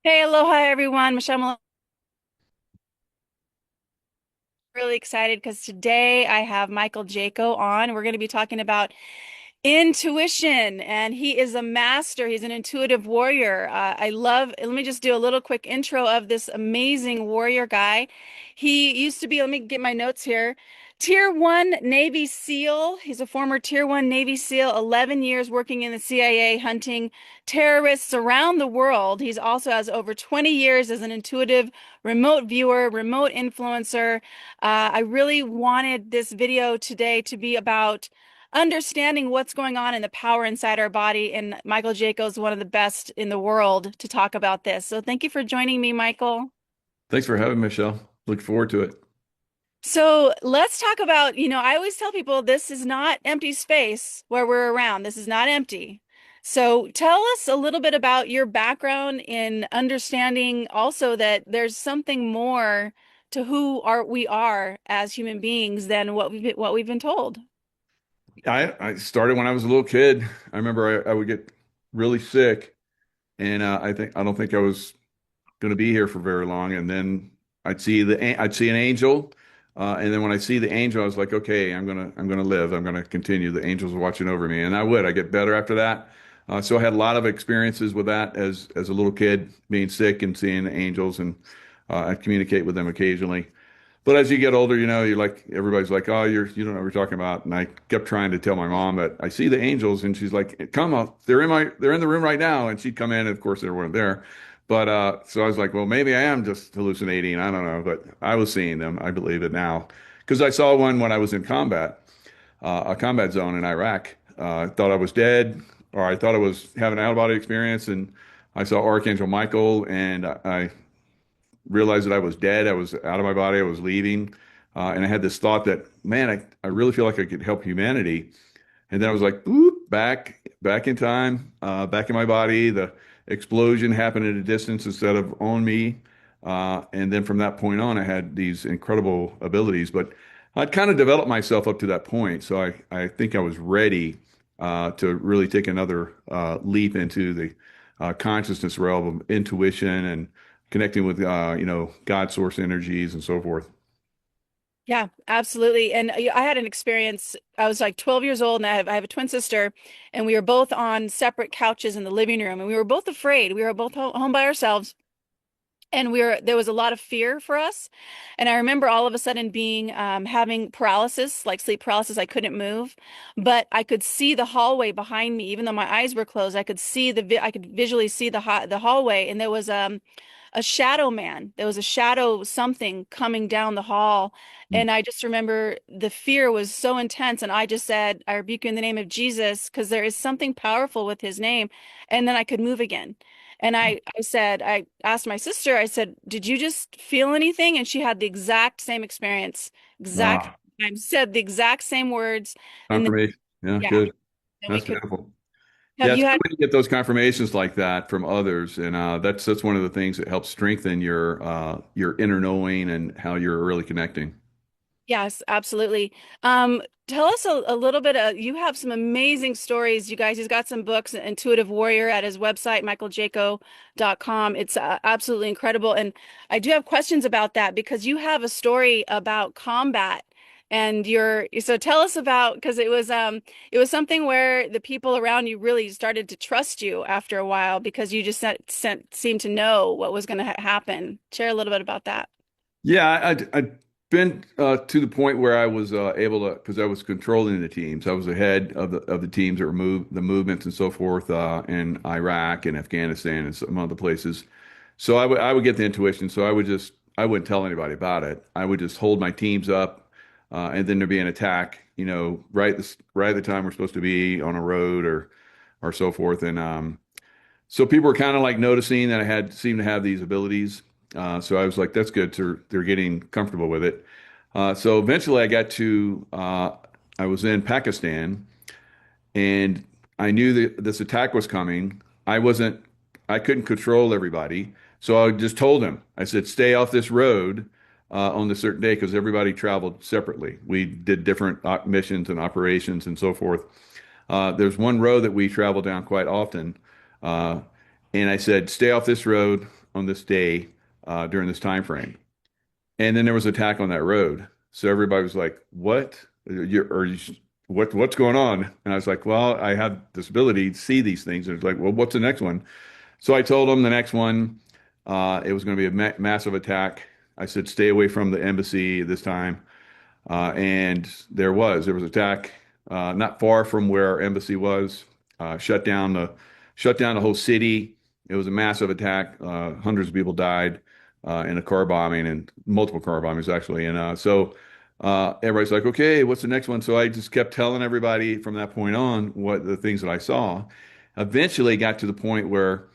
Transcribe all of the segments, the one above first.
Hey, aloha everyone. Michelle, really excited because today I have Michael Jaco on. We're going to be talking about intuition, and he is a master. He's an intuitive warrior. Let me just do a little quick intro of this amazing warrior guy. He used to be, let me get my notes here. Tier 1 Navy SEAL. He's a former Tier 1 Navy SEAL, 11 years working in the CIA hunting terrorists around the world. He's also has over 20 years as an intuitive remote viewer, remote influencer. I really wanted this video today to be about understanding what's going on in the power inside our body. And Michael Jaco is one of the best in the world to talk about this. So thank you for joining me, Michael. Thanks for having me, Michelle. Look forward to it. So let's talk about, I always tell people this is not empty space where we're around. This is not empty. So tell us a little bit about your background in understanding also that there's something more to we are as human beings than what we've been told. I started when I was a little kid. I remember I would get really sick, and I don't think I was going to be here for very long. And then I'd see an angel, and then when I see the angel, I was like, okay, I'm gonna live. I'm gonna continue. The angels are watching over me, and I would. I get better after that. So I had a lot of experiences with that as a little kid, being sick and seeing angels, and I communicate with them occasionally. But as you get older, you're like, everybody's like, oh, you don't know what you're talking about. And I kept trying to tell my mom that I see the angels, and she's like, come on, they're in the room right now. And she'd come in, and of course, they weren't there. But so I was like, well, maybe I am just hallucinating. I don't know, but I was seeing them. I believe it now because I saw one when I was in combat, a combat zone in Iraq. I thought I was dead, or I thought I was having an out of body experience, and I saw Archangel Michael, and I realized that I was dead. I was out of my body. I was leaving. And I had this thought that, man, I really feel like I could help humanity. And then I was like, oop, back in time, back in my body. The explosion happened at a distance instead of on me. And then from that point on, I had these incredible abilities. But I'd kind of developed myself up to that point. So I think I was ready to really take another leap into the consciousness realm of intuition and connecting with God source energies and so forth. Yeah, absolutely. And I had an experience. I was like 12 years old, and I have a twin sister, and we were both on separate couches in the living room, and we were both afraid. We were both home by ourselves, and there was a lot of fear for us. And I remember all of a sudden being having paralysis, like sleep paralysis. I couldn't move, but I could see the hallway behind me, even though my eyes were closed. I could visually see the hallway, and there was a shadow man. There was a shadow something coming down the hall. Mm. And I just remember the fear was so intense. And I just said, I rebuke you in the name of Jesus, because there is something powerful with his name. And then I could move again. And I asked my sister, I said, did you just feel anything? And she had the exact same experience, exact Ah, I said the exact same words. And then, confirmation. Yeah, yeah, good. then we That's could, beautiful. have Yeah, it's you good had? when you get those confirmations like that from others, and that's one of the things that helps strengthen your inner knowing and how you're really connecting. Yes, absolutely. Tell us a little bit. You have some amazing stories, you guys. He's got some books, Intuitive Warrior, at his website, michaeljaco.com. It's absolutely incredible. And I do have questions about that because you have a story about combat. So tell us about, because it was something where the people around you really started to trust you after a while because you just seemed to know what was going to ha happen. Share a little bit about that. Yeah, I'd been to the point where I was able to, because I was controlling the teams. I was the head of the teams that were the movements and so forth in Iraq and Afghanistan and some other places. So I would get the intuition. So I wouldn't tell anybody about it. I would just hold my teams up, and then there'd be an attack. Right at the time we're supposed to be on a road or so forth. And so people were kind of like noticing that I had seemed to have these abilities. So I was like, that's good. So they're getting comfortable with it. So eventually I was in Pakistan, and I knew that this attack was coming. I couldn't control everybody. So I just told him, I said, stay off this road on this certain day because everybody traveled separately. We did different missions and operations and so forth. There's one road that we travel down quite often. Uh, and I said, stay off this road. on this day during this time frame. And then there was an attack on that road. So everybody was like, "What? What's going on?" And I was like, "Well, I have this ability to see these things." And it's like, "Well, what's the next one?" So I told them the next one, it was going to be a ma massive attack. I said, "Stay away from the embassy this time." And there was attack not far from where our embassy was. Shut down the whole city. It was a massive attack. Hundreds of people died in a car bombing and multiple car bombings actually. And everybody's like, "Okay, what's the next one?" So I just kept telling everybody from that point on what the things that I saw. Eventually, got to the point where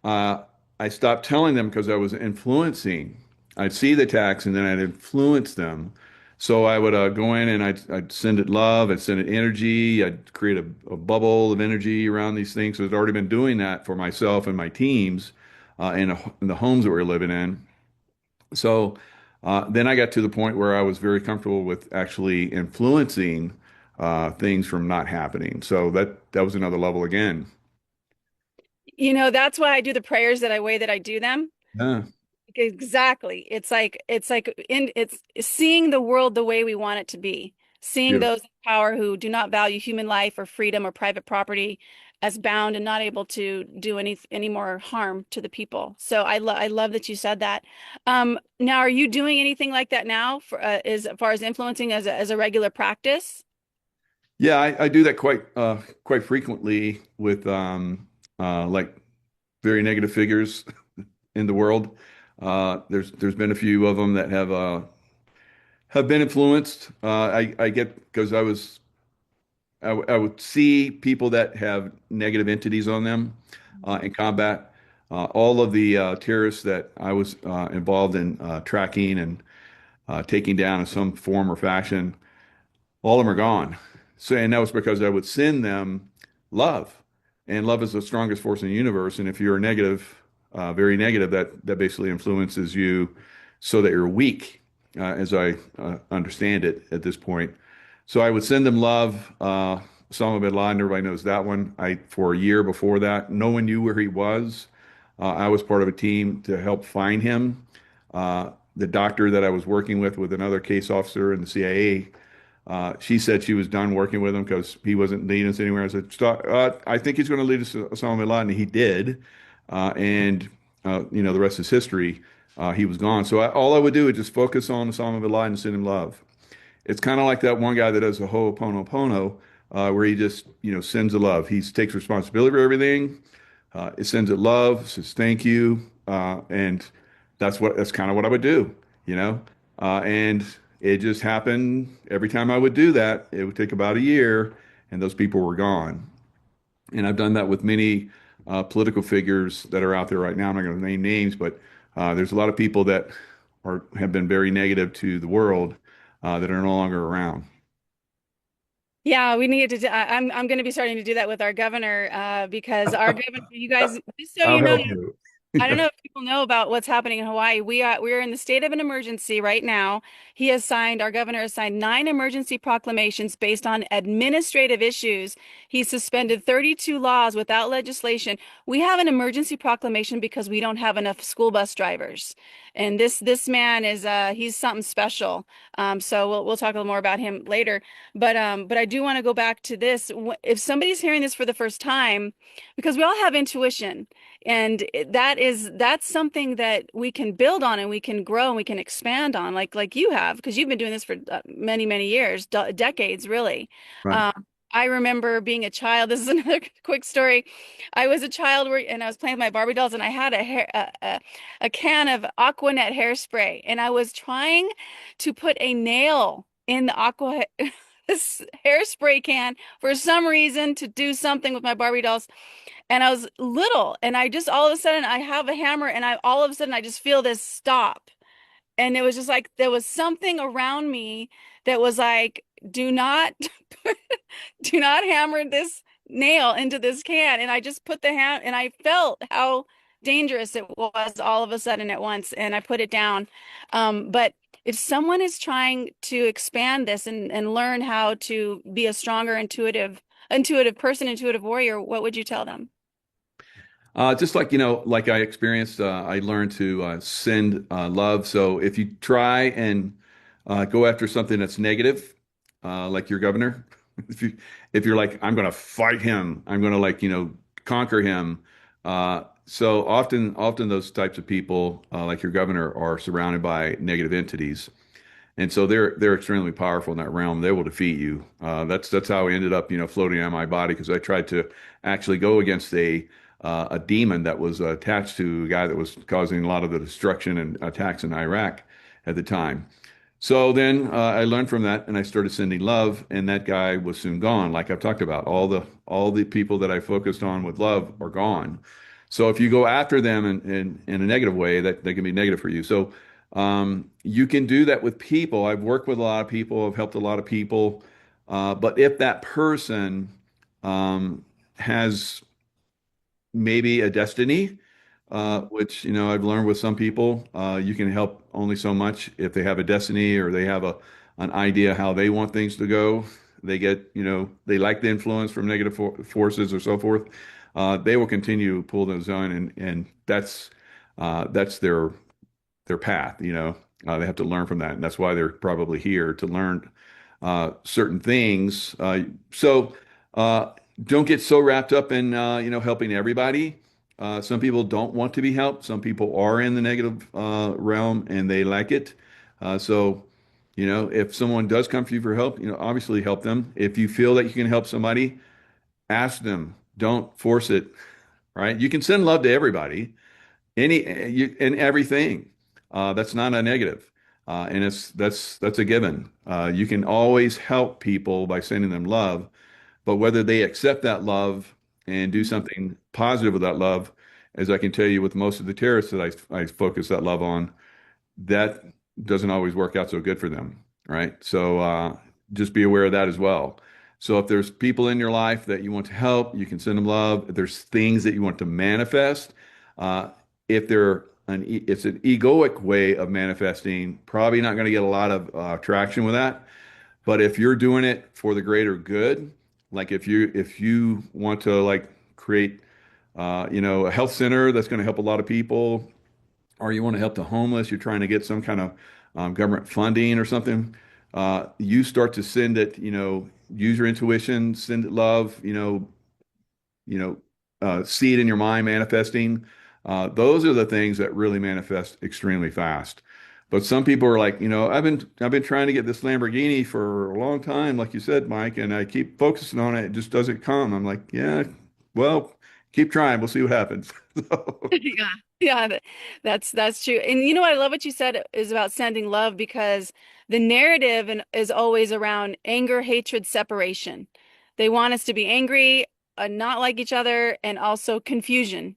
uh, I stopped telling them because I was influencing. I'd see the attacks and then I'd influence them. So I would go in and I'd send it love, I'd send it energy, I'd create a bubble of energy around these things. So I'd already been doing that for myself and my teams in the homes that we were living in. So then I got to the point where I was very comfortable with actually influencing things from not happening. So that was another level again. That's why I do the prayers that I do them. Yeah, Exactly. It's seeing the world the way we want it to be. Seeing beautiful. those in power who do not value human life or freedom or private property as bound and not able to do any more harm to the people. So I love that you said that. Now, are you doing anything like that now for as far as influencing as a regular practice? Yeah, I do that quite frequently with like very negative figures in the world. There's been a few of them that have been influenced. I get because I would see people that have negative entities on them in combat. All of the terrorists that I was involved in tracking and taking down in some form or fashion. All of them are gone. So, and that was because I would send them love, and love is the strongest force in the universe. And if you're negative, very negative, that basically influences you, so that you're weak, as I understand it at this point. So I would send them love. Osama bin Laden, everybody knows that one. For a year before that, no one knew where he was. I was part of a team to help find him. The doctor that I was working with another case officer in the CIA, she said she was done working with him because he wasn't leading us anywhere. I said, "Stop, I think he's going to lead us to Osama bin Laden." He did. The rest is history. He was gone. So all I would do is just focus on Osama bin Laden and send him love. It's kind of like that one guy that does the Ho'oponopono, where he just, sends the love. He takes responsibility for everything. It sends it love, says thank you, and that's kind of what I would do, you know. And it just happened every time I would do that. It would take about a year, and those people were gone. And I've done that with many political figures that are out there right now. I'm not going to name names, but there's a lot of people that have been very negative to the world that are no longer around. Yeah, we need to. I'm going to be starting to do that with our governor because our governor, you guys, just so I'll you know, help you. I don't know if people know about what's happening in Hawaii. We are in the state of an emergency right now. Our governor has signed 9 emergency proclamations based on administrative issues. He suspended 32 laws without legislation. We have an emergency proclamation because we don't have enough school bus drivers. And this man is he's something special. So we'll talk a little more about him later. But I do want to go back to this. If somebody's hearing this for the first time, because we all have intuition. And that's something that we can build on and we can grow and we can expand on, like you have, because you've been doing this for many years, decades, really. Right. Um, I remember being a child. This is another quick story. I was a child and I was playing with my Barbie dolls, and I had a can of Aquanet hairspray, and I was trying to put a nail in the aqua this hairspray can for some reason to do something with my Barbie dolls. And I was little, and I just all of a sudden I have a hammer, and I all of a sudden I just feel this stop. And it was just like there was something around me that was like, do not do not hammer this nail into this can. And I just put the hand, and I felt how dangerous it was all of a sudden at once, and I put it down. But if someone is trying to expand this and learn how to be a stronger intuitive person, intuitive warrior, what would you tell them? Just like, like I experienced, I learned to send love. So if you try and go after something that's negative, like your governor, if you if you're like, I'm going to fight him, I'm going to like, conquer him. So often those types of people, like your governor, are surrounded by negative entities. And so they're extremely powerful in that realm. They will defeat you. That's how I ended up, floating on my body because I tried to actually go against a demon that was attached to a guy that was causing a lot of the destruction and attacks in Iraq at the time. So then I learned from that, and I started sending love, and that guy was soon gone. Like I've talked about, all the people that I focused on with love are gone. So if you go after them in a negative way, that they can be negative for you. So you can do that with people. I've worked with a lot of people. I've helped a lot of people. But if that person has maybe a destiny, which I've learned with some people, you can help only so much if they have a destiny or they have an idea how they want things to go. They get, they like the influence from negative forces or so forth. They will continue to pull those on, and that's their path. They have to learn from that, and that's why they're probably here to learn certain things. So uh, don't get so wrapped up in helping everybody. Some people don't want to be helped. Some people are in the negative realm and they like it. So if someone does come to you for help, obviously help them. If you feel that you can help somebody, ask them. Don't force it. Right? You can send love to everybody, and everything. That's not a negative, and that's a given. You can always help people by sending them love, but whether they accept that love and do something positive with that love, as I can tell you with most of the terrorists that I focus that love on, that doesn't always work out so good for them, right? So just be aware of that as well. So if there's people in your life that you want to help, you can send them love. If there's things that you want to manifest, uh, if it's an egoic way of manifesting, probably not going to get a lot of traction with that. But if you're doing it for the greater good, like if you want to like create a health center that's going to help a lot of people, or you want to help the homeless, you're trying to get some kind of government funding or something, you start to send it, use your intuition, send it love, you know, see it in your mind manifesting. Those are the things that really manifest extremely fast. But some people are like, I've been trying to get this Lamborghini for a long time, like you said, Mike, and I keep focusing on it. It just doesn't come. I'm like, yeah, well, keep trying. We'll see what happens. So, Yeah. Yeah, that's true. And I love what you said is about sending love because the narrative is always around anger, hatred, separation. They want us to be angry, not like each other, and also confusion.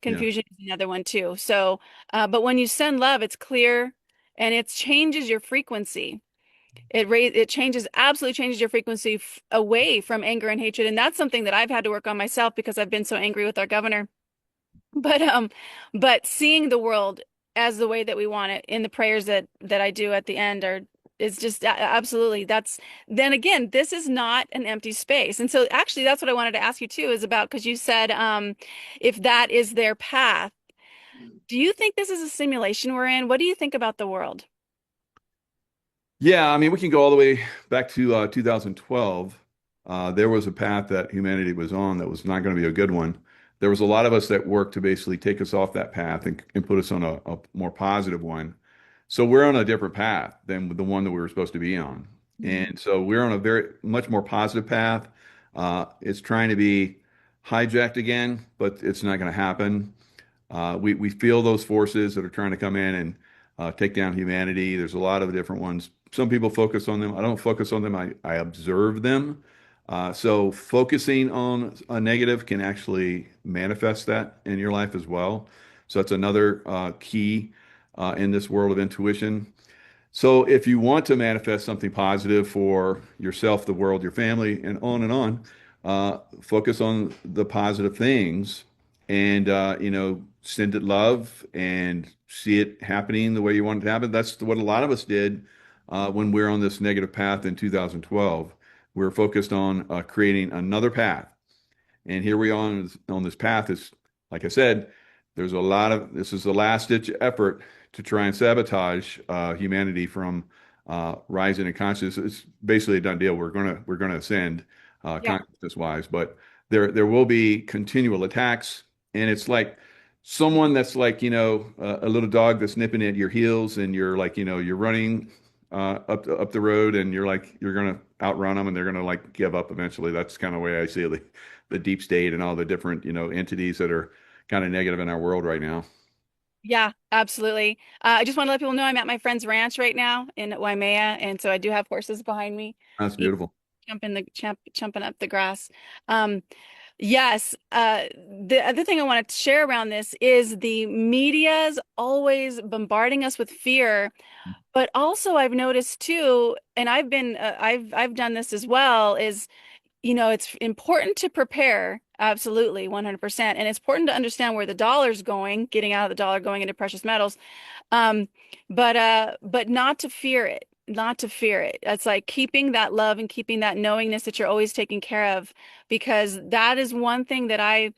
yeah. Confusion is another one too. So, but when you send love, it's clear and it changes your frequency. It absolutely changes your frequency away from anger and hatred. And that's something that I've had to work on myself because I've been so angry with our governor. But but seeing the world as the way that we want it in the prayers that I do at the end are is just absolutely that's then again, this is not an empty space. And so actually that's what I wanted to ask you too is about because you said if that is their path, do you think this is a simulation we're in? What do you think about the world? Yeah, I mean, we can go all the way back to 2012. There was a path that humanity was on that was not going to be a good one. There was a lot of us that worked to basically take us off that path and put us on a more positive one. So we're on a different path than the one that we were supposed to be on. And so we're on a very much more positive path. It's trying to be hijacked again, but it's not going to happen. We feel those forces that are trying to come in and take down humanity. There's a lot of different ones. Some people focus on them. I don't focus on them. I observe them. So focusing on a negative can actually manifest that in your life as well. So that's another key in this world of intuition. So if you want to manifest something positive for yourself, the world, your family, and on, focus on the positive things and, send it love and see it happening the way you want it to happen. That's what a lot of us did when we were on this negative path in 2012. We were focused on creating another path. And here we are on this path. like I said, there's a lot of this is the last ditch effort to try and sabotage humanity from rising in consciousness. It's basically a done deal. We're gonna ascend Yeah. consciousness wise, but there will be continual attacks, and it's like someone that's like a little dog that's nipping at your heels, and you're like you're running up the road, and you're gonna outrun them, and they're gonna like give up eventually. That's kind of the way I see it. The deep state and all the different entities that are kind of negative in our world right now. Yeah, absolutely. I just want to let people know I'm at my friend's ranch right now in Waimea, and so I do have horses behind me, That's eat, beautiful. jumping up the grass. Um, yes. The other thing I want to share around this is the media's always bombarding us with fear, but also I've noticed too, and I've done this as well, is it's important to prepare, absolutely, 100%. And it's important to understand where the dollar's going, getting out of the dollar, going into precious metals. Um, but not to fear it, not to fear it. It's like keeping that love and keeping that knowingness that you're always taken care of, because that is one thing that I've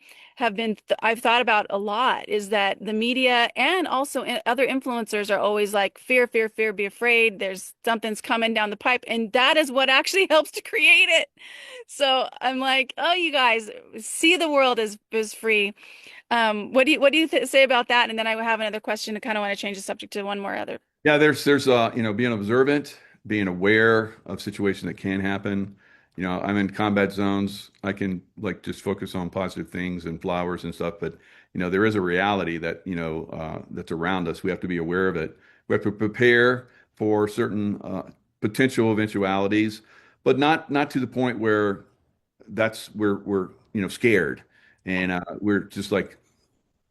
thought about a lot, is that the media and also other influencers are always like fear, fear, fear, be afraid. There's something's coming down the pipe, and that is what actually helps to create it. So I'm like, oh, you guys see the world as free. What do you say about that? And then I have another question. I kind of want to change the subject to one more other. Yeah, there's being observant, being aware of situations that can happen. I'm in combat zones. I can like just focus on positive things and flowers and stuff, but there is a reality that that's around us. We have to be aware of it. We have to prepare for certain potential eventualities, but not to the point where we're scared and we're just like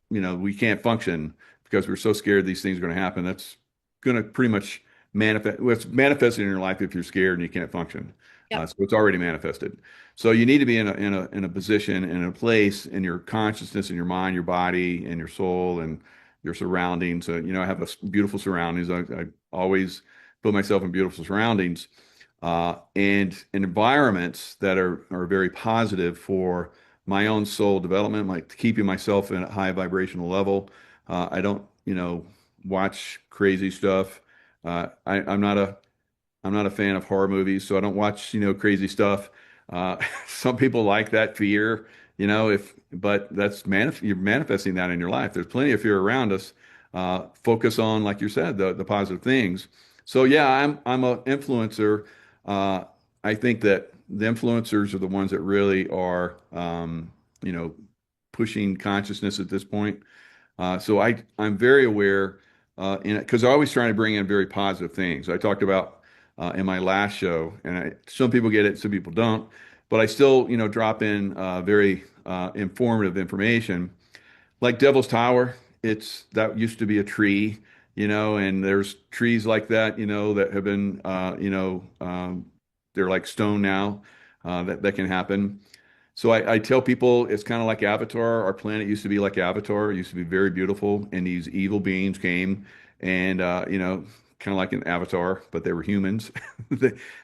we can't function because we're so scared these things are going to happen. That's going to pretty much manifest. Well, it's manifesting in your life if you're scared and you can't function. Yep. So it's already manifested. So you need to be in a position, in a place in your consciousness, in your mind, your body, and your soul, and your surroundings. I have beautiful surroundings. I always put myself in beautiful surroundings, and in environments that are very positive for my own soul development, like keeping myself in a high vibrational level. I don't, watch crazy stuff. I'm not a fan of horror movies, so I don't watch, crazy stuff. Some people like that fear, but you're manifesting that in your life. There's plenty of fear around us. Focus on, like you said, the positive things. So yeah, I'm an influencer. Uh, I think that the influencers are the ones that really are, you know, pushing consciousness at this point. So I'm very aware, because I'm always trying to bring in very positive things. I talked about in my last show, and some people get it, some people don't, but I still, drop in very informative information. Like Devil's Tower, that used to be a tree, and there's trees like that, that have been, they're like stone now, that can happen. So I tell people it's kind of like Avatar. Our planet used to be like Avatar. It used to be very beautiful, and these evil beings came and kind of like an Avatar, but they were humans.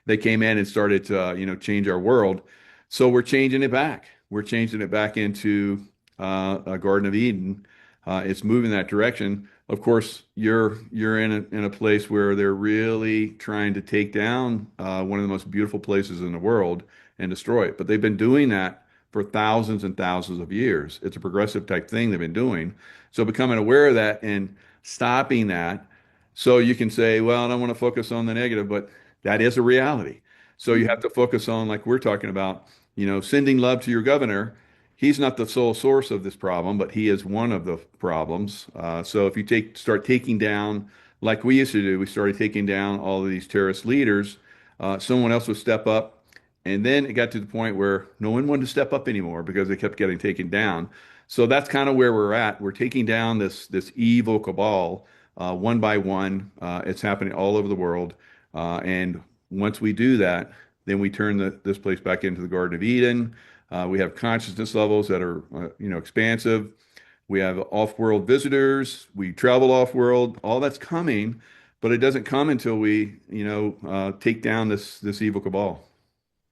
They came in and started to change our world. So we're changing it back. We're changing it back into a Garden of Eden. It's moving that direction. Of course, you're in a place where they're really trying to take down one of the most beautiful places in the world and destroy it. But they've been doing that for thousands and thousands of years. It's a progressive type thing they've been doing. So becoming aware of that and stopping that, so you can say, well, I don't want to focus on the negative, but that is a reality. So you have to focus on, like we're talking about, sending love to your governor. He's not the sole source of this problem, but he is one of the problems. So if you start taking down, like we used to do, we started taking down all of these terrorist leaders. Someone else would step up, and then it got to the point where no one wanted to step up anymore because they kept getting taken down. So that's kind of where we're at. We're taking down this evil cabal one by one. It's happening all over the world, and once we do that, then we turn this place back into the Garden of Eden. We have consciousness levels that are, expansive. We have off-world visitors. We travel off-world. All that's coming, but it doesn't come until we, take down this evil cabal.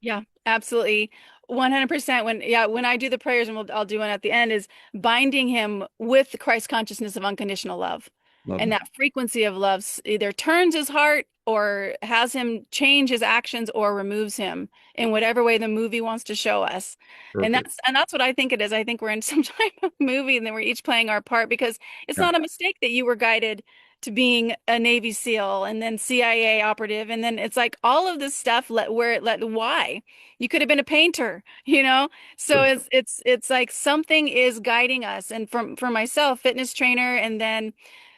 Yeah, absolutely. 100%. When I do the prayers, and I'll do one at the end, is binding him with Christ consciousness of unconditional love. Love And that. that frequency of love either turns his heart or has him change his actions or removes him in whatever way the movie wants to show us. And Perfect. that's what I think it is. I think we're in some type of movie and then we're each playing our part, because it's Yeah. not a mistake that you were guided to being a Navy SEAL and then CIA operative. And then it's like all of this stuff why? You could have been a painter, you know? So Sure. it's like something is guiding us. And for myself, fitness trainer, and then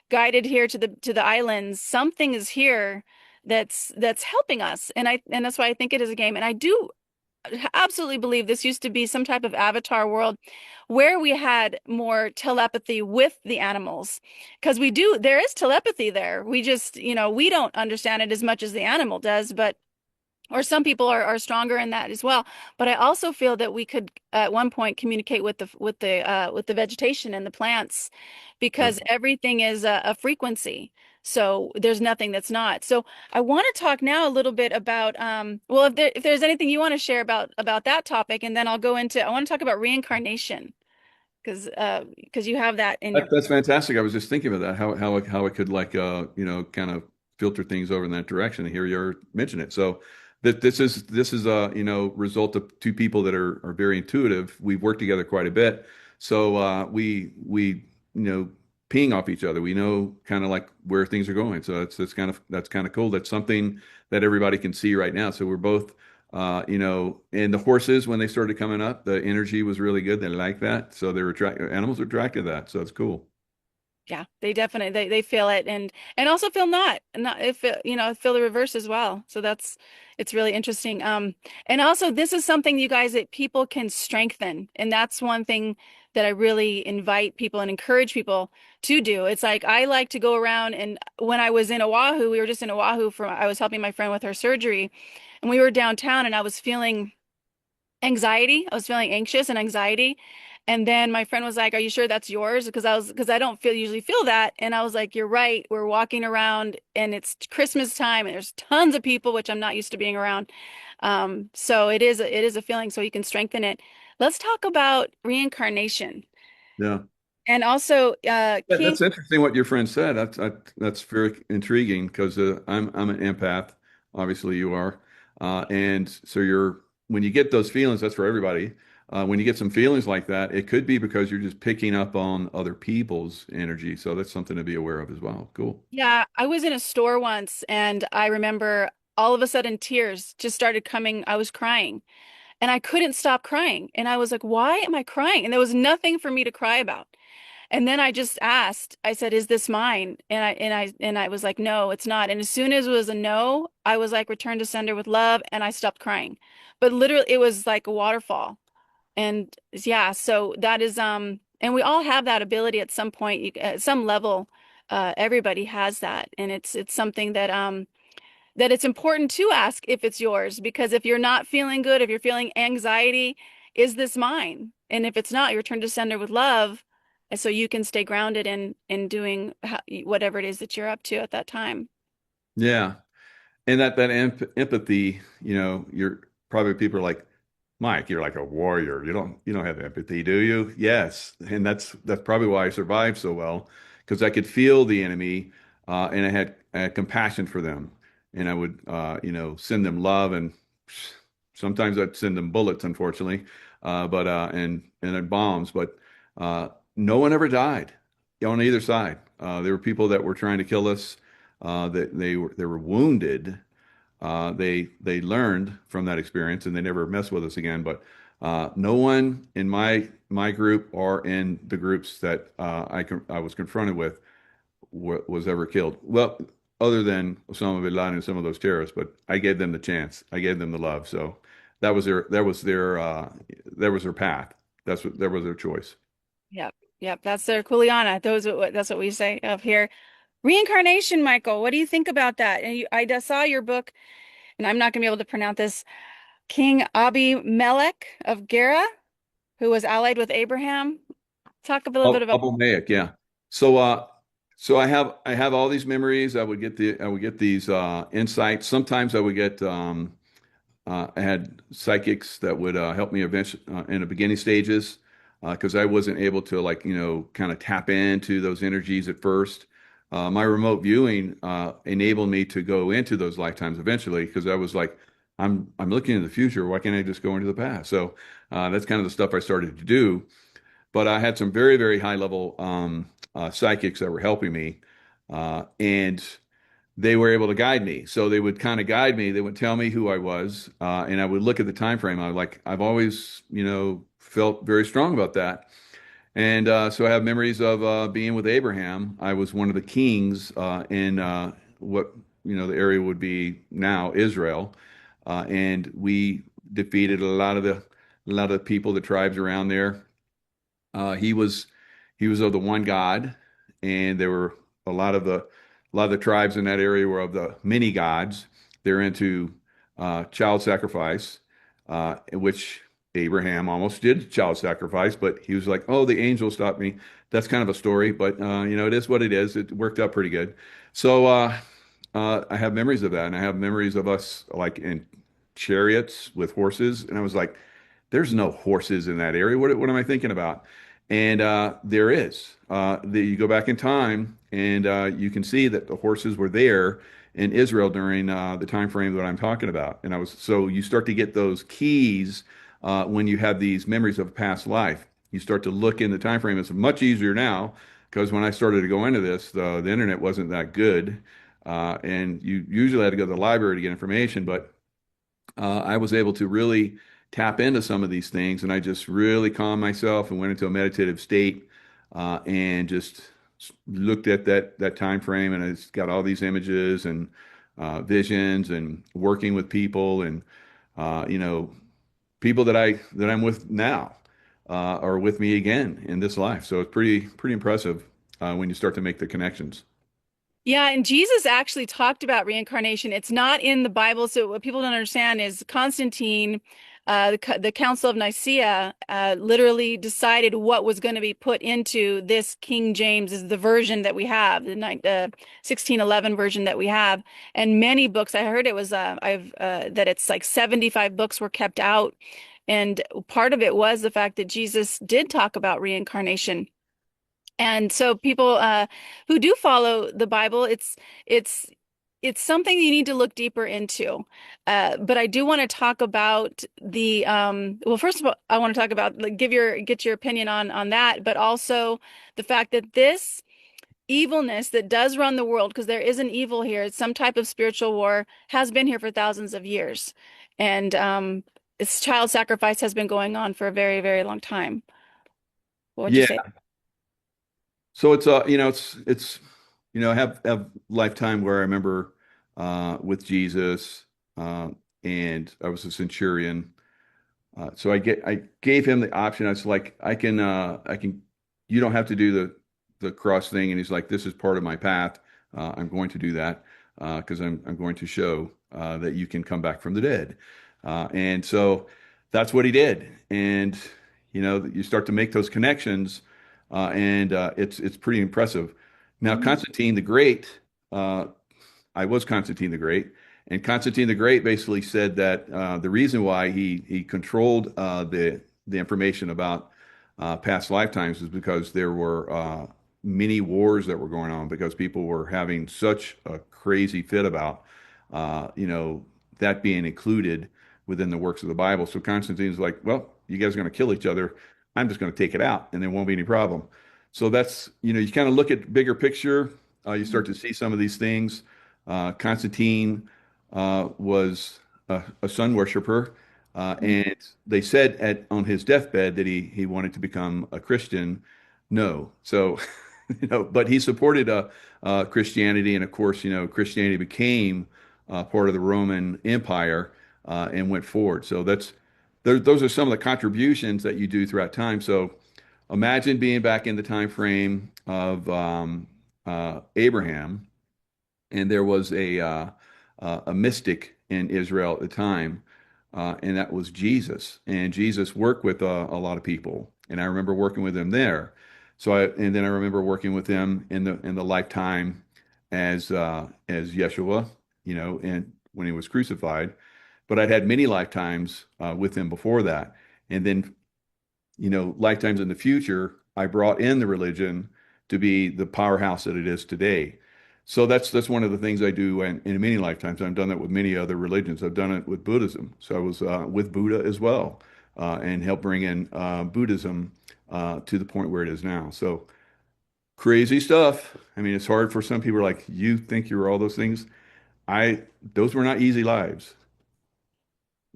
guided here to the islands, something is here that's helping us. And that's why I think it is a game. And I do absolutely believe this used to be some type of avatar world where we had more telepathy with the animals, because there is telepathy there. We just, we don't understand it as much as the animal does, but or some people are stronger in that as well. But I also feel that we could at one point communicate with the vegetation and the plants, Sure. because everything is a frequency. So there's nothing that's not. So I want to talk now a little bit about well, if there's anything you want to share about that topic, and then I want to talk about reincarnation, because you have that in your. That's fantastic. I was just thinking about that, how it could like kind of filter things over in that direction. And here you're mentioning it. So that this is a result of two people that are very intuitive. We've worked together quite a bit. So we ping off each other. We know kind of like where things are going. So that's kind of cool. That's something that everybody can see right now. So we're both and the horses, when they started coming up, the energy was really good. They like that. So animals are attracted to that. So it's cool. Yeah, they definitely they feel it, and also feel not if feel the reverse as well. So it's really interesting. And also this is something, you guys, that people can strengthen, and that's one thing that I really invite people and encourage people to do. It's like I like to go around, and when I was in Oahu, we were just in Oahu I was helping my friend with her surgery, and we were downtown, and I was feeling anxiety. I was feeling anxious and anxiety. And then my friend was like, "Are you sure that's yours?" Because I don't usually feel that. And I was like, "You're right. We're walking around and it's Christmas time and there's tons of people, which I'm not used to being around." So it is a feeling, so you can strengthen it. Let's talk about reincarnation. Yeah. And also, King. That's interesting what your friend said. That's very intriguing because I'm an empath. Obviously, you are, and so when you get those feelings, that's for everybody. When you get some feelings like that, it could be because you're just picking up on other people's energy. So that's something to be aware of as well. Cool. Yeah, I was in a store once and I remember all of a sudden tears just started coming. I was crying and I couldn't stop crying. And I was like, why am I crying? And there was nothing for me to cry about. And then I just asked, I said, is this mine? And I was like, no, it's not. And as soon as it was a no, I was like, return to sender with love, and I stopped crying. But literally it was like a waterfall. And yeah, so that is and we all have that ability at some point, at some level. Everybody has that. And it's something that it's important to ask if it's yours, because if you're not feeling good, if you're feeling anxiety, is this mine? And if it's not, you return to sender with love, and so you can stay grounded in doing whatever it is that you're up to at that time. Yeah, and that empathy, you're probably people are like, Mike, you're like a warrior. You don't have empathy, do you? Yes, and that's probably why I survived so well because I could feel the enemy, and I had compassion for them, and I would send them love, and sometimes I'd send them bullets, unfortunately, but and then bombs, but no one ever died on either side. There were people that were trying to kill us. That they were wounded. They learned from that experience and they never messed with us again. But no one in my group or in the groups that I was confronted with was ever killed. Well, other than Osama bin Laden and some of those terrorists, but I gave them the chance. I gave them the love. So that was their path. That was their choice. Yep, yep, that's their Kuleana. That's what we say up here. Reincarnation, Michael. What do you think about that? And I just saw your book, and I'm not going to be able to pronounce this. King Abimelech of Gera, who was allied with Abraham. Talk a little bit about. Mosaic, yeah. So so I have all these memories. I would get these insights. Sometimes I would get I had psychics that would help me eventually in the beginning stages because I wasn't able to like, kind of tap into those energies at first. My remote viewing enabled me to go into those lifetimes eventually because I was like, I'm looking into the future. Why can't I just go into the past? So that's kind of the stuff I started to do. But I had some very, very high level psychics that were helping me, and they were able to guide me. So they would kind of guide me. They would tell me who I was, and I would look at the time frame. I was like, I've always, felt very strong about that. And so I have memories of being with Abraham. I was one of the kings in what the area would be now Israel, and we defeated a lot of the people, the tribes around there. Uh, he was he was of the one God, and there were a lot of the tribes in that area were of the many gods. They're into child sacrifice, which Abraham almost did child sacrifice, but he was like, "Oh, the angel stopped me." That's kind of a story, but it is what it is. It worked out pretty good. So I have memories of that, and I have memories of us like in chariots with horses, and I was like, there's no horses in that area. What am I thinking about? And there is. You go back in time, and you can see that the horses were there in Israel during the time frame that I'm talking about. And so you start to get those keys when you have these memories of a past life. You start to look in the time frame. It's much easier now because when I started to go into this, the internet wasn't that good, and you usually had to go to the library to get information, but I was able to really tap into some of these things, and I just really calmed myself and went into a meditative state, and just looked at that time frame, and it's got all these images and visions, and working with people, and people that I'm with now are with me again in this life. So it's pretty impressive when you start to make the connections. Yeah, and Jesus actually talked about reincarnation. It's not in the Bible, so what people don't understand is Constantine, the Council of Nicaea, literally decided what was going to be put into this King James is the version that we have, the 1611 version that we have, and many books. I heard it was that it's like 75 books were kept out, and part of it was the fact that Jesus did talk about reincarnation. And so people who do follow the Bible, it's it's something you need to look deeper into. But I do want to talk about the well, first of all, I want to talk about like get your opinion on that, but also the fact that this evilness that does run the world, because there is an evil here, it's some type of spiritual war, has been here for thousands of years. And it's child sacrifice has been going on for a very, very long time. What would you Yeah. say? So I have lifetime where I remember with Jesus, uh, and I was a centurion. So I gave him the option. I was like, I can, you don't have to do the cross thing. And he's like, this is part of my path. I'm going to do that because I'm going to show that you can come back from the dead. And so that's what he did. And you start to make those connections, and it's pretty impressive. Now, Mhm. Constantine the Great. Uh, I was Constantine the Great, and Constantine the Great basically said that the reason why he controlled the information about past lifetimes is because there were many wars that were going on because people were having such a crazy fit about that being included within the works of the Bible. So Constantine's like, well, you guys are going to kill each other. I'm just going to take it out, and there won't be any problem. So that's you kind of look at bigger picture. You start to see some of these things. Constantine was a sun worshiper, and they said on his deathbed that he wanted to become a Christian. No, so but he supported Christianity, and of course, Christianity became part of the Roman Empire and went forward. So those are some of the contributions that you do throughout time. So imagine being back in the time frame of Abraham, and there was a mystic in Israel at the time, and that was Jesus. And Jesus worked with a lot of people, and I remember working with him there. And then I remember working with him in the lifetime as Yeshua, and when he was crucified. but I'd had many lifetimes with him before that. And then, lifetimes in the future, I brought in the religion to be the powerhouse that it is today. So that's one of the things I do in many lifetimes. I've done that with many other religions. I've done it with Buddhism. So I was with Buddha as well, and helped bring in Buddhism to the point where it is now. So crazy stuff. I mean, it's hard for some people like, you think you're all those things. Those were not easy lives.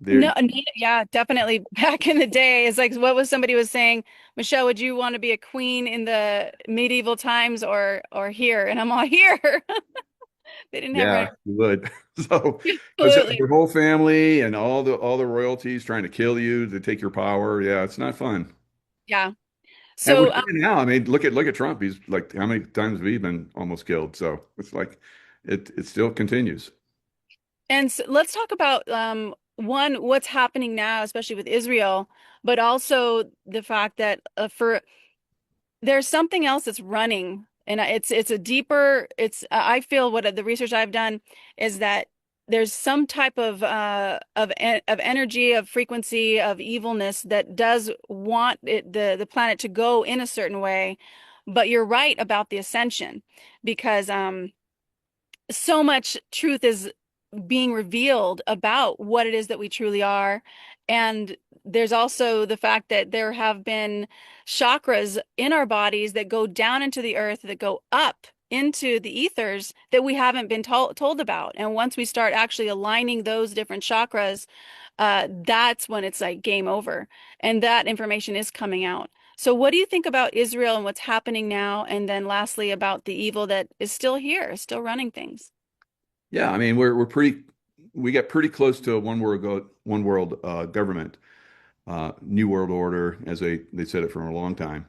They're, No, yeah, definitely. Back in the day, it's like what was somebody was saying, Michelle, would you want to be a queen in the medieval times or here? And I'm all here. They didn't have yeah, right. you would. So, because Absolutely. your whole family and all the royalties trying to kill you to take your power. Yeah, it's not fun. Yeah. And we're So seeing it now. I mean, look at Trump. He's like, how many times have he been almost killed? So it's like it still continues. and so let's talk about one, what's happening now, especially with Israel, but also the fact that for there's something else that's running, and it's a deeper. It's I feel what the research I've done is that there's some type of energy, of frequency, of evilness that does want the planet to go in a certain way. But you're right about the ascension because so much truth is being revealed about what it is that we truly are. And there's also the fact that there have been chakras in our bodies that go down into the earth, that go up into the ethers that we haven't been told about. And once we start actually aligning those different chakras, that's when it's like game over. And that information is coming out. So, what do you think about Israel and what's happening now? And then, lastly, about the evil that is still here, still running things? Yeah, I mean, we got pretty close to a one world government, new world order, as they said it for a long time.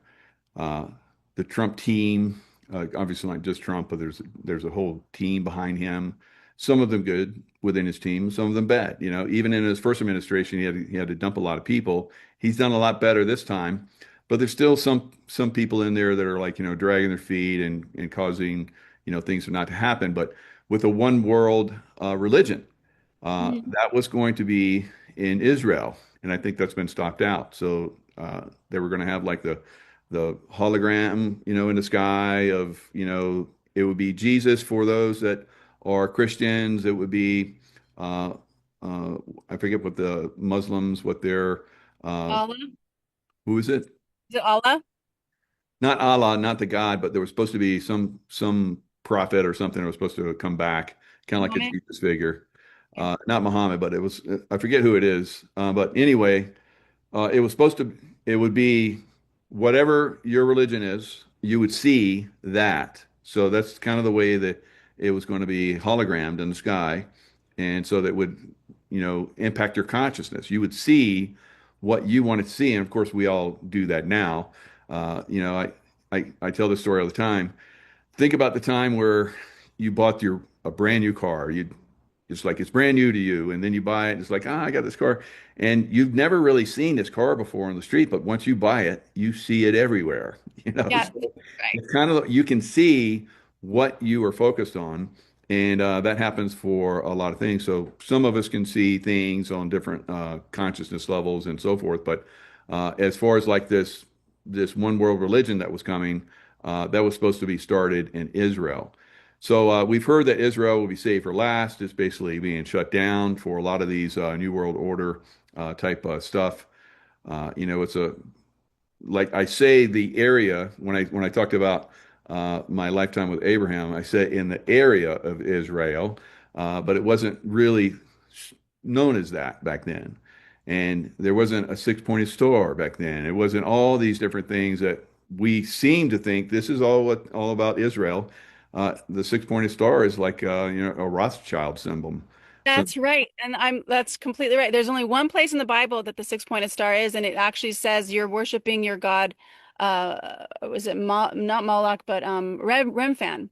Uh, the Trump team, obviously not just Trump, but there's a whole team behind him. Some of them good within his team, some of them bad. Even in his first administration, he had to dump a lot of people. He's done a lot better this time, but there's still some people in there that are like, dragging their feet and causing, things not to happen. But with a one world religion, Mhm. that was going to be in Israel, and I think that's been stopped out. So they were going to have like the hologram, in the sky of, it would be Jesus for those that are Christians. It would be uh, uh, I forget what the Muslims, what their uh, Allah? who is it? Is it Allah? Not Allah, not the God, but there was supposed to be some prophet or something that was supposed to come back, kind of like a Muhammad? Jesus figure. Yeah. Not Muhammad, but it was, I forget who it is. But anyway, it was supposed to, it would be whatever your religion is, you would see that. So that's kind of the way that it was going to be hologrammed in the sky. And so that would, impact your consciousness. You would see what you wanted to see. And of course, we all do that now. I tell this story all the time. Think about the time where you bought a brand new car. It's like it's brand new to you, and then you buy it. And it's like, I got this car, and you've never really seen this car before on the street. But once you buy it, you see it everywhere. Yeah, So right. it's kind of you can see what you are focused on, and that happens for a lot of things. So some of us can see things on different consciousness levels and so forth. But as far as like this one world religion that was coming, that was supposed to be started in Israel. So we've heard that Israel will be saved for last. It's basically being shut down for a lot of these New World Order type stuff. It's a like I say the area when I talked about my lifetime with Abraham, I said in the area of Israel, but it wasn't really known as that back then. And there wasn't a six-pointed star back then. It wasn't all these different things that we seem to think this is all about Israel. The six-pointed star is like a Rothschild symbol. So That's right. And that's completely right. There's only one place in the Bible that the six-pointed star is, and it actually says you're worshiping your God. Was it not Moloch, but Remphan.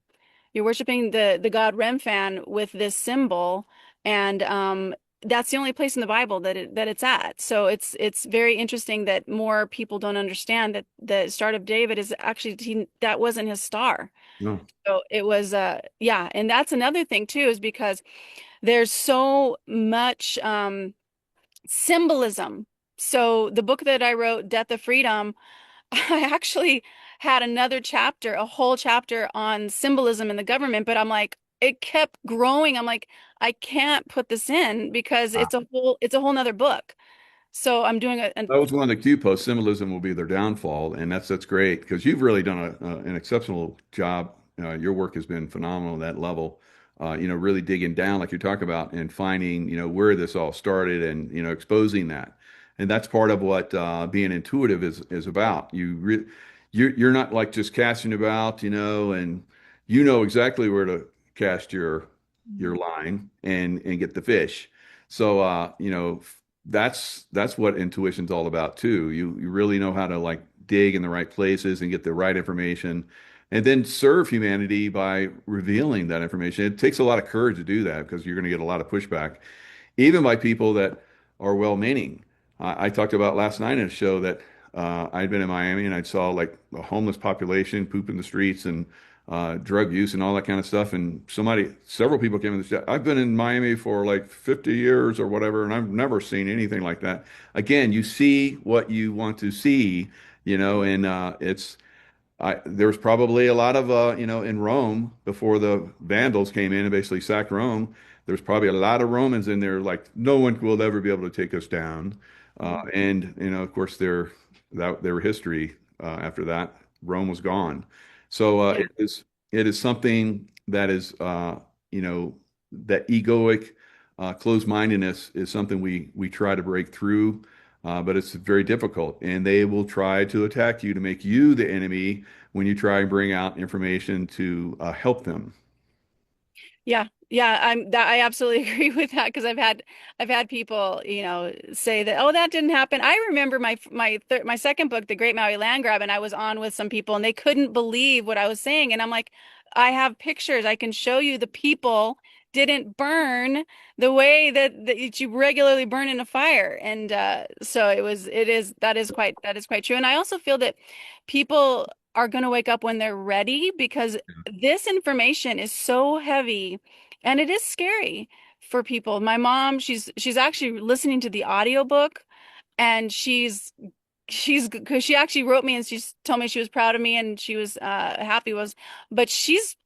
You're worshiping the god Remphan with this symbol, and that's the only place in the Bible that it's at. So it's very interesting that more people don't understand that the Star of David is actually that wasn't his star. no, So it was yeah, and that's another thing too, is because there's so much symbolism. So the book that I wrote, Death of Freedom, I actually had another chapter, a whole chapter on symbolism in the government, but I'm like, it kept growing. I'm like, I can't put this in because it's a whole nother book. So I'm doing That was one of the Q posts. Symbolism will be their downfall, and that's great because you've really done an exceptional job. Your work has been phenomenal at that level. Really digging down, like you talk about, and finding where this all started, and exposing that. And that's part of what being intuitive is about. You're not like just casting about, and you know exactly where to cast your line and get the fish. So that's what intuition's all about too. You really know how to like dig in the right places and get the right information and then serve humanity by revealing that information. It takes a lot of courage to do that because you're going to get a lot of pushback, even by people that are well-meaning. I talked about last night in a show that I'd been in Miami and I saw like a homeless population poop in the streets and drug use and all that kind of stuff. And several people came in the show. I've been in Miami for like 50 years or whatever, and I've never seen anything like that. Again, you see what you want to see, and there was probably a lot of, in Rome before the Vandals came in and basically sacked Rome. There was probably a lot of Romans in there, like no one will ever be able to take us down. And of course, their history after that, Rome was gone. So yeah. it is something that is, that egoic, closed-mindedness is something we try to break through. But it's very difficult, and they will try to attack you to make you the enemy when you try and bring out information to help them. Yeah, yeah, I absolutely agree with that because I've had people, say that, oh, that didn't happen. I remember my second book, The Great Maui Land Grab, and I was on with some people and they couldn't believe what I was saying. And I'm like, I have pictures. I can show you the people didn't burn the way that you regularly burn in a fire. And so that is quite true. And I also feel that people are going to wake up when they're ready because this information is so heavy and it is scary for people. My mom, she's actually listening to the audiobook and she's because she actually wrote me and she's told me she was proud of me and she was happy was but she's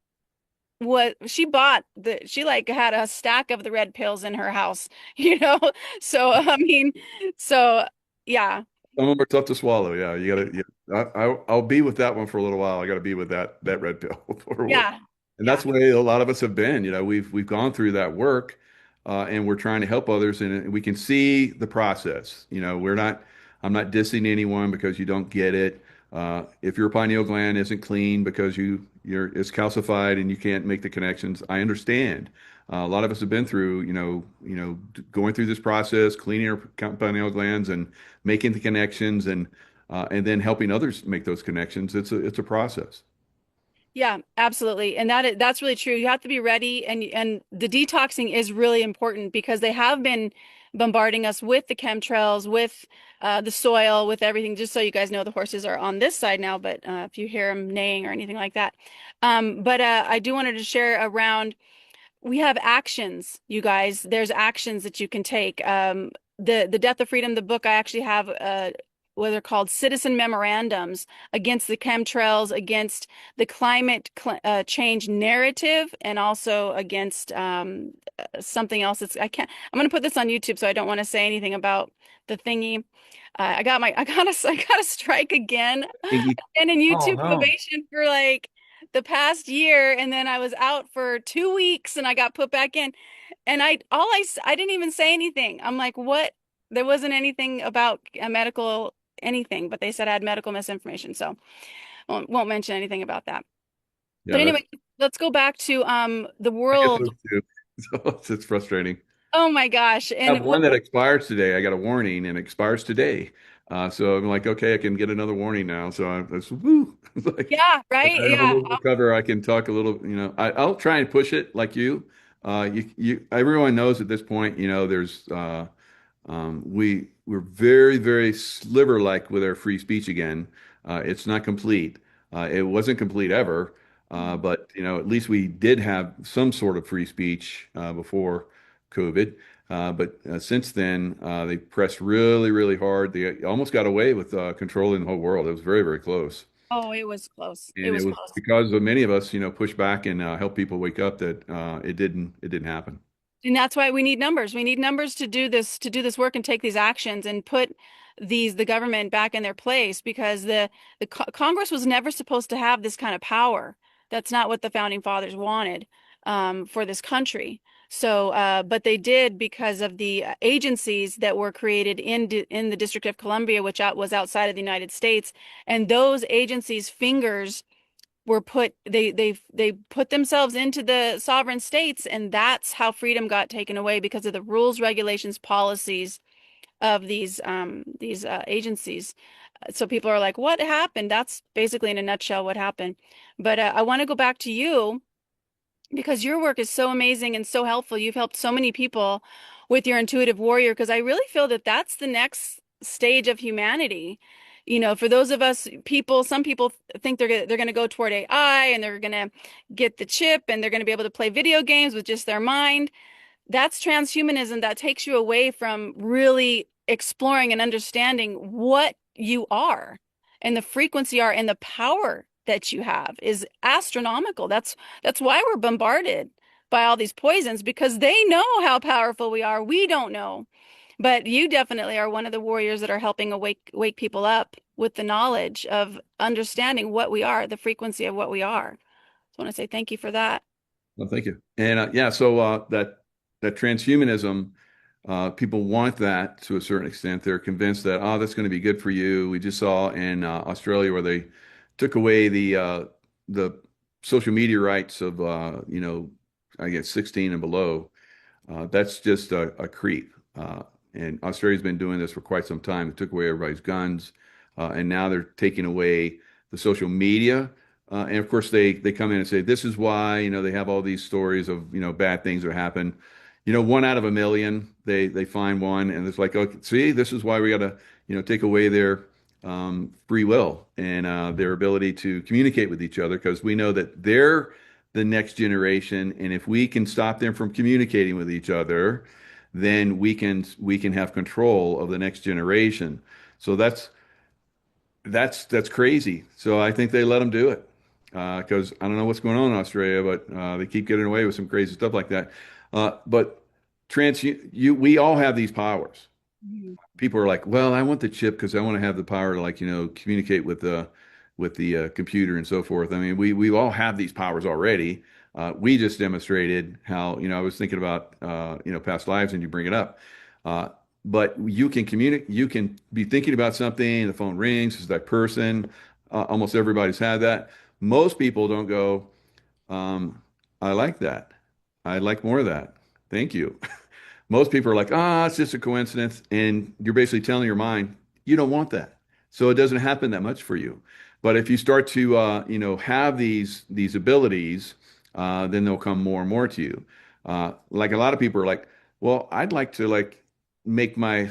what she bought she like had a stack of the red pills in her house, you know. So I mean, so yeah. Some of them are tough to swallow. Yeah, you gotta. Yeah, I'll be with that one for a little while. I got to be with that red pill for a while. Yeah. And that's Yeah. the way a lot of us have been. We've gone through that work, and we're trying to help others, and we can see the process. We're not. I'm not dissing anyone because you don't get it. If your pineal gland isn't clean because it's calcified and you can't make the connections, I understand. A lot of us have been through, going through this process, cleaning our pineal glands and making the connections and then helping others make those connections. It's a process. Yeah, absolutely. And that's really true. You have to be ready and the detoxing is really important because they have been bombarding us with the chemtrails, with the soil, with everything. Just so you guys know, the horses are on this side now, but if you hear them neighing or anything like that. But I do wanted to share around we have actions, you guys. There's actions that you can take. The Death of Freedom, the book, I actually have what are called citizen memorandums against the chemtrails, against the climate change narrative, and also against something else. I can't. I'm going to put this on YouTube, so I don't want to say anything about the thingy. I got a strike again, and in Oh YouTube no. probation for like the past year, and then I was out for 2 weeks, and I got put back in, and I didn't even say anything. I'm like, what? There wasn't anything about a medical anything, but they said I had medical misinformation, so won't mention anything about that. But Yeah, anyway, let's go back to the I get world. those too. So it's frustrating. Oh my gosh. I And have one that expires today. I got a warning and it expires today. So I'm like, okay, I can get another warning now. So it's woo. It's like yeah, I right? have a Yeah. little recover. I can talk a little, I'll try and push it like you. Everyone knows at this point, there's we're very, very sliver-like with our free speech again. It's not complete. It wasn't complete ever. But at least we did have some sort of free speech before. COVID. But since then, they pressed really, really hard. They almost got away with controlling the whole world. It was very, very close. Oh, it was close. It And it was was close. because of many of us, push back and help people wake up that it didn't happen. And that's why we need numbers. We need numbers to do this work and take these actions and put the government back in their place because the Congress was never supposed to have this kind of power. That's not what the founding fathers wanted for this country. So, but they did because of the agencies that were created in the District of Columbia, which was outside of the United States, and those agencies' fingers were put they put themselves into the sovereign states, and that's how freedom got taken away because of the rules, regulations, policies of these agencies. So people are like, what happened? That's basically in a nutshell what happened. But I want to go back to you because your work is so amazing and so helpful. You've helped so many people with your intuitive warrior because I really feel that that's the next stage of humanity. You know, for those of us people, some people think they're going to go toward AI and they're going to get the chip and they're going to be able to play video games with just their mind. That's transhumanism that takes you away from really exploring and understanding what you are and the frequency you are and the power that you have is astronomical. That's why we're bombarded by all these poisons because they know how powerful we are. We don't know. But you definitely are one of the warriors that are helping wake people up with the knowledge of understanding what we are, the frequency of what we are. So I want to say thank you for that. Well, thank you. And yeah, so that transhumanism, people want that to a certain extent. They're convinced that that's going to be good for you. We just saw in Australia where they took away the social media rights of I guess 16 and below. That's just a creep. And Australia's been doing this for quite some time. It took away everybody's guns, and now they're taking away the social media. And of course, they come in and say, this is why, they have all these stories of, bad things that happen. One out of a million, they find one, and it's like, okay, see, this is why we got to, take away their free will and their ability to communicate with each other, because we know that they're the next generation, and if we can stop them from communicating with each other, then we can have control of the next generation. So that's crazy. So I think they let them do it because I don't know what's going on in Australia, but they keep getting away with some crazy stuff like that. But we all have these powers. Mhm. People are like, well, I want the chip because I want to have the power to communicate with the computer and so forth. I mean, we all have these powers already. We just demonstrated how, I was thinking about, past lives and you bring it up. Uh, but you can communicate, you can be thinking about something, the phone rings, it's that person. Almost everybody's had that. Most people don't go, I like that. I'd like more of that. Thank you. Most people are like, it's just a coincidence. And you're basically telling your mind, you don't want that. So it doesn't happen that much for you. But if you start to, have these abilities, then they'll come more and more to you. Like a lot of people are like, well, I'd like to make my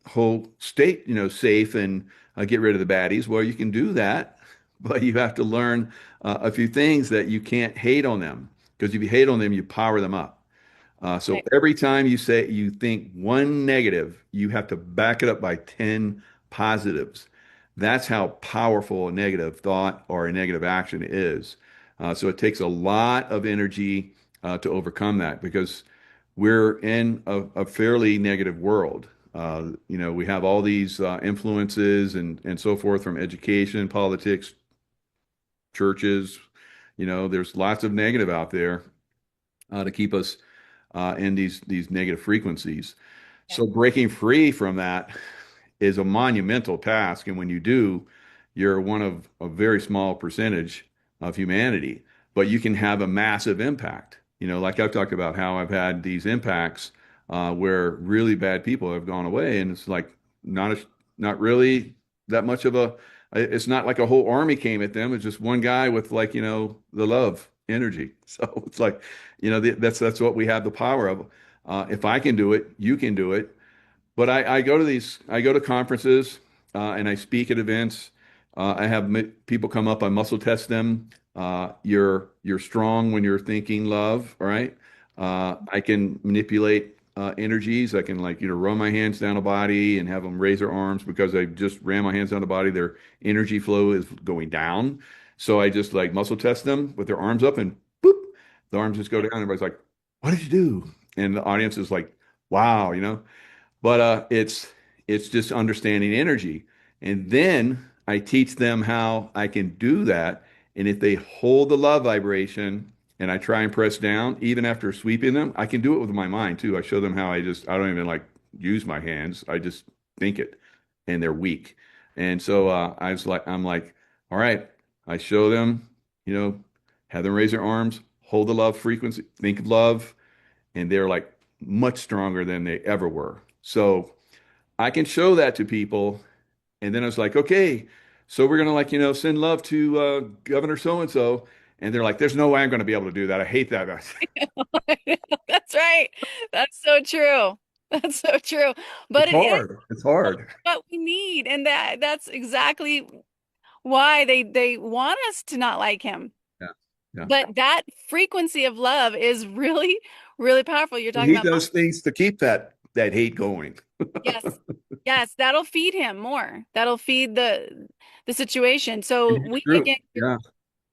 whole state, safe and get rid of the baddies. Well, you can do that, but you have to learn a few things that you can't hate on them, because if you hate on them, you power them up. So Right. every time you think one negative, you have to back it up by 10 positives. That's how powerful a negative thought or a negative action is. So it takes a lot of energy to overcome that, because we're in a fairly negative world. We have all these influences and so forth from education, politics, churches. There's lots of negative out there to keep us in these negative frequencies. Yeah. So breaking free from that is a monumental task, and when you do, you're one of a very small percentage of humanity, but you can have a massive impact. Like I've talked about how I've had these impacts where really bad people have gone away, and it's like not really that much of a. It's not like a whole army came at them. It's just one guy with the love energy. So it's like, that's what we have the power of. If I can do it, you can do it. But I go to conferences and I speak at events. I have people come up, I muscle test them. You're strong when you're thinking love, all right? I can manipulate energies. I can like, run my hands down a body and have them raise their arms because I just ran my hands down the body. Their energy flow is going down. So I just like muscle test them with their arms up and boop, the arms just go down. Everybody's like, what did you do? And the audience is like, wow. But it's just understanding energy. And then I teach them how I can do that. And if they hold the love vibration and I try and press down, even after sweeping them, I can do it with my mind too. I show them how I don't even like use my hands. I just think it and they're weak. And so I'm like, all right, I show them, you know, have them raise their arms, hold the love frequency, think of love, and they're like much stronger than they ever were. So I can show that to people. And then I was like, okay, so we're going to like, send love to Governor so and so. And they're like, there's no way I'm going to be able to do that. I hate that. That's right. That's so true. That's so true. But It's it is hard. It's hard. what we need, and that's exactly why they want us to not like him. Yeah. Yeah. But that frequency of love is really, really powerful. You're talking He about does things to keep that hate going. yes. Yes, that'll feed him more. That'll feed the situation. So And it's we true. again, Yeah.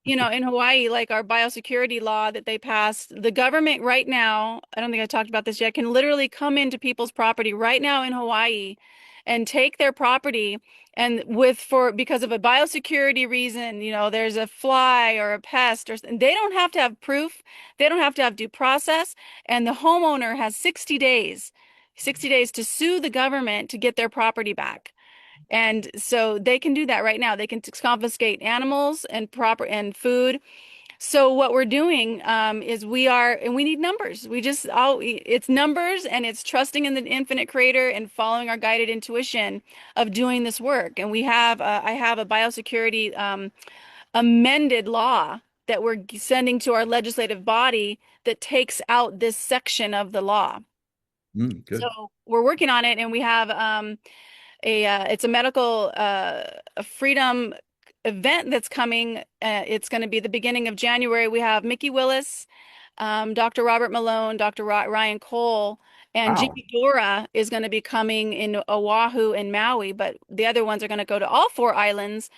in Hawaii, like our biosecurity law that they passed, the government right now, I don't think I talked about this yet, can literally come into people's property right now in Hawaii and take their property and because of a biosecurity reason, there's a fly or a pest or they don't have to have proof, they don't have to have due process, and the homeowner has 60 days to sue the government to get their property back. And so they can do that right now. They can confiscate animals and food. So what we're doing is and we need numbers. It's numbers and it's trusting in the infinite creator and following our guided intuition of doing this work. And I have a biosecurity amended law that we're sending to our legislative body that takes out this section of the law. So Good. we're working on it, and we have it's a medical a freedom event that's coming. It's going to be the beginning of January. We have Mickey Willis, Dr. Robert Malone, Dr. Ryan Cole, and Wow. Jimmy Dora is going to be coming in Oahu and Maui, but the other ones are going to go to all four islands.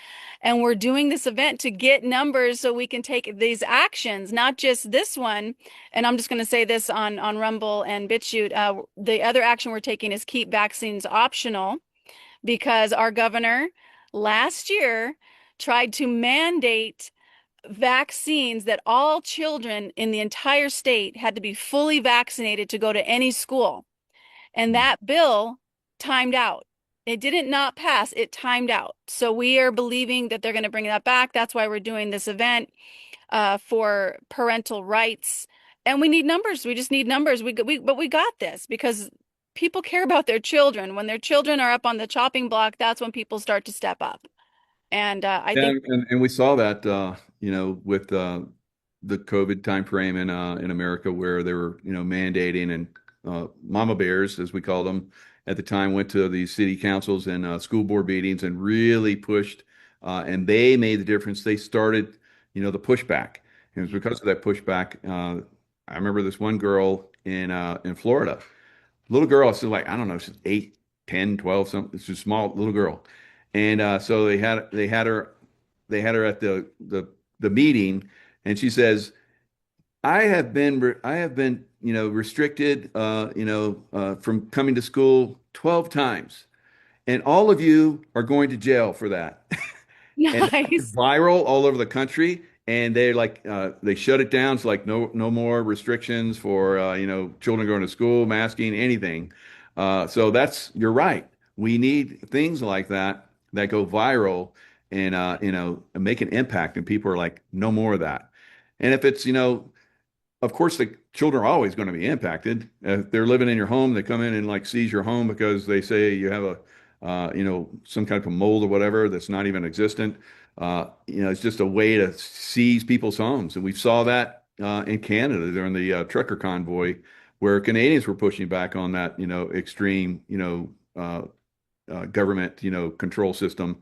And we're doing this event to get numbers so we can take these actions, not just this one. And I'm just going to say this on Rumble and BitChute. The other action we're taking is keep vaccines optional because our governor last year tried to mandate vaccines that all children in the entire state had to be fully vaccinated to go to any school. And that bill timed out. It didn't not pass, it timed out. So we are believing that they're going to bring that back. That's why we're doing this event for parental rights. And we need numbers. We just need numbers. But we got this because people care about their children. When their children are up on the chopping block, that's when people start to step up. And I think And we saw that with the COVID time frame in America where they were mandating and mama bears as we call them at the time went to the city councils and school board meetings and really pushed and they made the difference. They started the pushback. And it was because of that pushback. I remember this one girl in Florida, little girl, she's like I don't know, she's 8, 10, 12, something. She's a small little girl. And so they had her at the meeting, and she says, I have been restricted from coming to school 12 times, and all of you are going to jail for that." And that went nice. viral all over the country. And they shut it down. It's like no more restrictions for children going to school, masking, anything. So you're right. We need things like that go viral and make an impact. And people are like, no more of that. And if it's of course, the children are always going to be impacted. If they're living in your home, they come in and like seize your home because they say you have some kind of a mold or whatever that's not even existent. It's just a way to seize people's homes. And we saw that in Canada during the trucker convoy, where Canadians were pushing back on that, extreme, government, control system.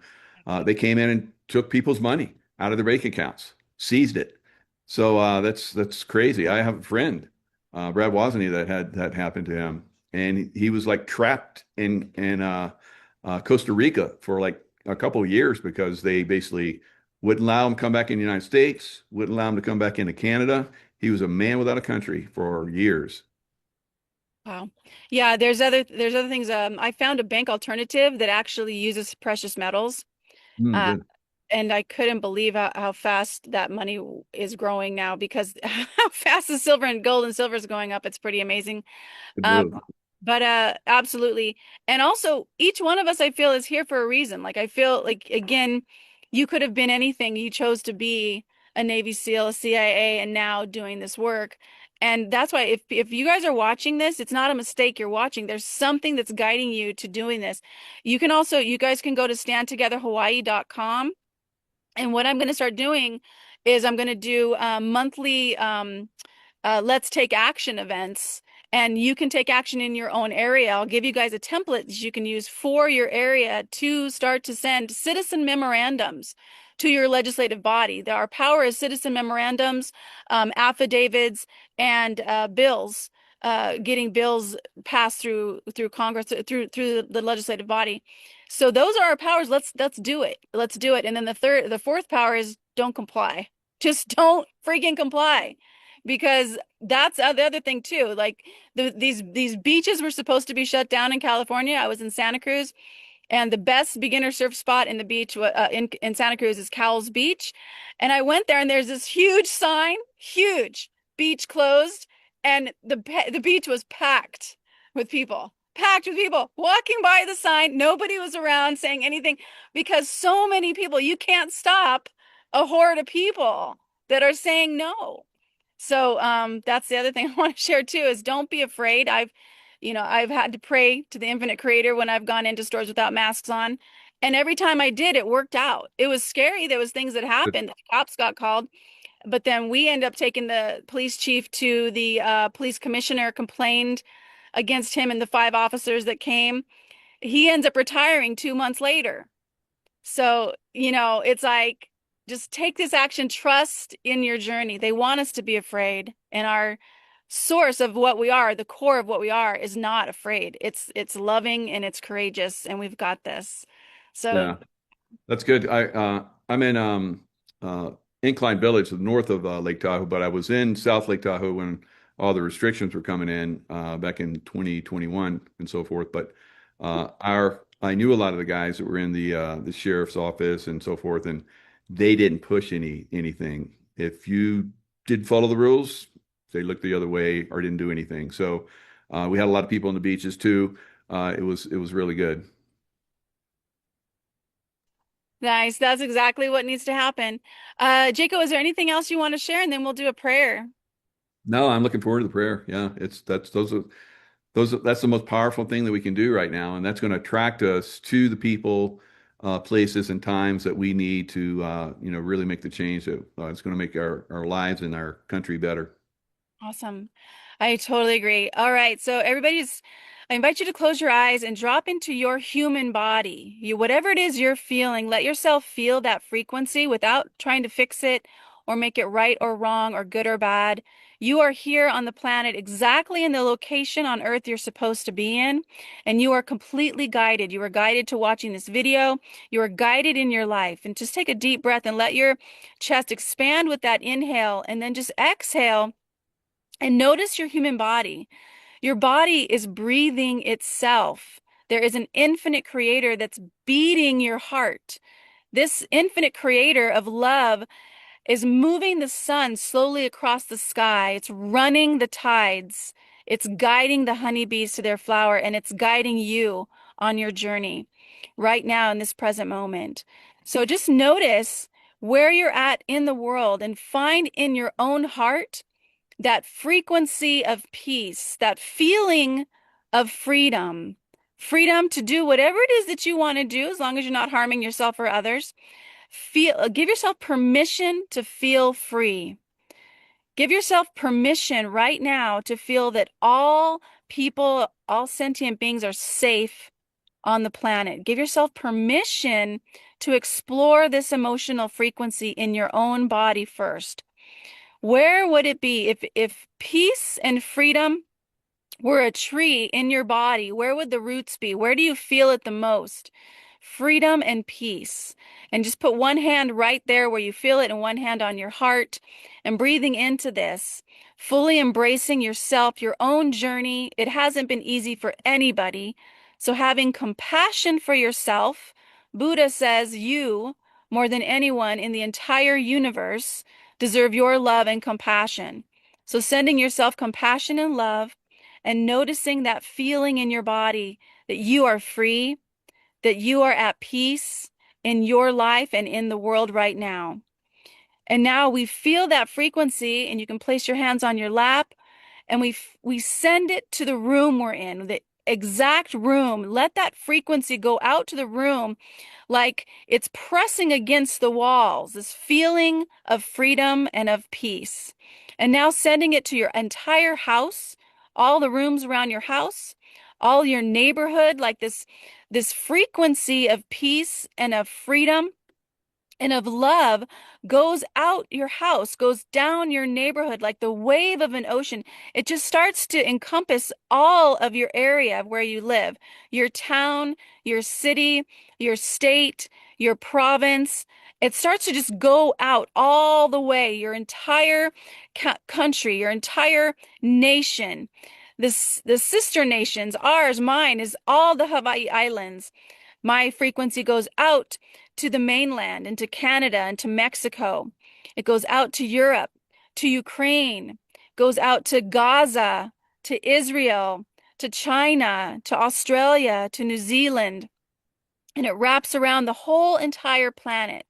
They came in and took people's money out of their bank accounts, seized it. So that's crazy. I have a friend Brad Wozny, that had that happened to him, and he was like trapped in Costa Rica for like a couple of years because they basically wouldn't allow him to come back in the United States, wouldn't allow him to come back into Canada. He was a man without a country for years. Wow. Yeah, there's other things. I found a bank alternative that actually uses precious metals. Uh, Good. and I couldn't believe how fast that money is growing now because how fast the silver and gold and silver is going up. It's pretty amazing. Good Um, move. but absolutely. And also each one of us I feel is here for a reason. Like I feel like again, you could have been anything. You chose to be a Navy SEAL, a CIA, and now doing this work. And that's why if you guys are watching this, it's not a mistake you're watching. There's something that's guiding you to doing this. You guys can go to standtogetherhawaii.com. And what I'm going to start doing is I'm going to do monthly let's take action events, and you can take action in your own area. I'll give you guys a template that you can use for your area to start to send citizen memorandums to your legislative body. Our power is citizen memorandums, affidavits, and bills. Getting bills passed through Congress, through the legislative body. So those are our powers. Let's do it. Let's do it. And then the fourth power is don't comply. Just don't freaking comply, because that's the other thing too. Like these beaches were supposed to be shut down in California. I was in Santa Cruz, and the best beginner surf spot in the beach in Santa Cruz is Cowell's Beach. And I went there, and there's this huge sign, huge, beach closed, and the beach was packed with people walking by the sign. Nobody was around saying anything because so many people, you can't stop a horde of people that are saying no. So that's the other thing I want to share too is don't be afraid. I've had to pray to the infinite creator when I've gone into stores without masks on. And every time I did, it worked out. It was scary. There was things that Good. happened. The cops got called, but then we end up taking the police chief to the police commissioner, complained against him and the five officers that came. He ends up retiring 2 months later. So, it's like, just take this action, trust in your journey. They want us to be afraid. And our source of what we are, the core of what we are, is not afraid. It's loving and it's courageous, and we've got this. So, Yeah. That's good. I'm in Incline Village, north of Lake Tahoe, but I was in South Lake Tahoe when all the restrictions were coming in back in 2021 and so forth. But our I knew a lot of the guys that were in the sheriff's office and so forth, and they didn't push anything. If you did follow the rules, they looked the other way or didn't do anything. So we had a lot of people on the beaches too. It was really good. nice. That's exactly what needs to happen. Jaco, is there anything else you want to share? And then we'll do a prayer. No, I'm looking forward to the prayer. Yeah, it's that's that's the most powerful thing that we can do right now, and that's going to attract us to the people, places, and times that we need to, really make the change that it's going to make our lives and our country better. Awesome. I totally agree. All right. So I invite you to close your eyes and drop into your human body. Whatever it is you're feeling, let yourself feel that frequency without trying to fix it or make it right or wrong or good or bad. You are here on the planet exactly in the location on Earth you're supposed to be in, and you are completely guided. You are guided to watching this video. You are guided in your life. And just take a deep breath and let your chest expand with that inhale, and then just exhale and notice your human body. Your body is breathing itself. There is an infinite creator that's beating your heart. This infinite creator of love is moving the sun slowly across the sky. It's running the tides. It's guiding the honeybees to their flower, and it's guiding you on your journey right now in this present moment. So just notice where you're at in the world and find in your own heart that frequency of peace, that feeling of freedom, freedom to do whatever it is that you want to do, as long as you're not harming yourself or others. Give yourself permission to feel free. Give yourself permission right now to feel that all people, all sentient beings are safe on the planet. Give yourself permission to explore this emotional frequency in your own body first. Where would it be if peace and freedom were a tree in your body? Where would the roots be? Where do you feel it the most? Freedom and peace. And just put one hand right there where you feel it and one hand on your heart and breathing into this, fully embracing yourself, your own journey. It hasn't been easy for anybody. So having compassion for yourself, Buddha says you, more than anyone in the entire universe, deserve your love and compassion. So sending yourself compassion and love and noticing that feeling in your body that you are free, that you are at peace in your life and in the world right now. And now we feel that frequency, and you can place your hands on your lap, and we send it to the room we're in, the exact room. Let that frequency go out to the room like it's pressing against the walls, this feeling of freedom and of peace. And now sending it to your entire house, all the rooms around your house, all your neighborhood, like this frequency of peace and of freedom and of love goes out your house, goes down your neighborhood like the wave of an ocean. It just starts to encompass all of your area of where you live, your town, your city, your state, your province. It starts to just go out all the way, your entire country, your entire nation. The sister nations, ours, mine, is all the Hawaii Islands. My frequency goes out to the mainland and to Canada and to Mexico. It goes out to Europe, to Ukraine, goes out to Gaza, to Israel, to China, to Australia, to New Zealand, and it wraps around the whole entire planet.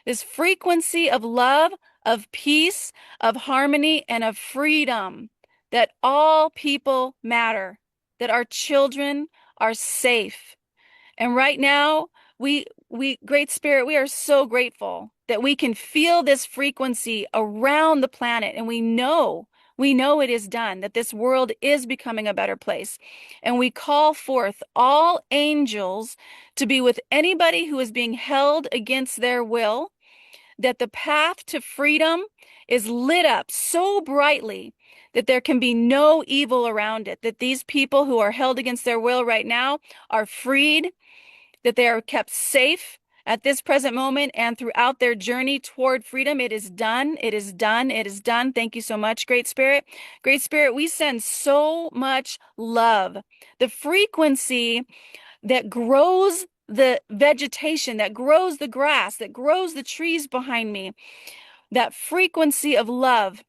This frequency of love, of peace, of harmony, and of freedom, that all people matter, that our children are safe, and right now, Great Spirit, we are so grateful that we can feel this frequency around the planet, and we know it is done, that this world is becoming a better place. And we call forth all angels to be with anybody who is being held against their will, that the path to freedom is lit up so brightly that there can be no evil around it, that these people who are held against their will right now are freed, that they are kept safe at this present moment and throughout their journey toward freedom. It is done. It is done. It is done. Thank you so much, Great Spirit. Great Spirit, we send so much love. The frequency that grows the vegetation, that grows the grass, that grows the trees behind me, that frequency of love,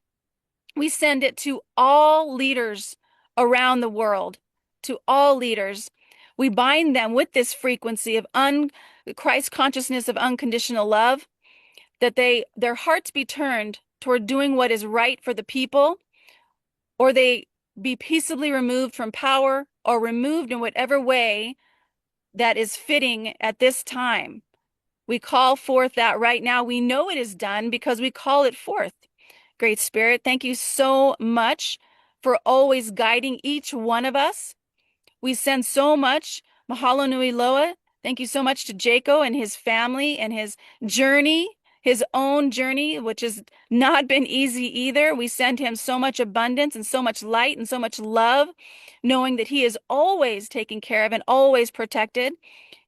we send it to all leaders around the world, to all leaders. We bind them with this frequency of Christ consciousness of unconditional love, that their hearts be turned toward doing what is right for the people, or they be peaceably removed from power or removed in whatever way that is fitting at this time. We call forth that right now. We know it is done because we call it forth. Great Spirit, thank you so much for always guiding each one of us. We send so much mahalo nui loa. Thank you so much to Jaco and his family and his journey, his own journey, which has not been easy either. We send him so much abundance and so much light and so much love, knowing that he is always taken care of and always protected.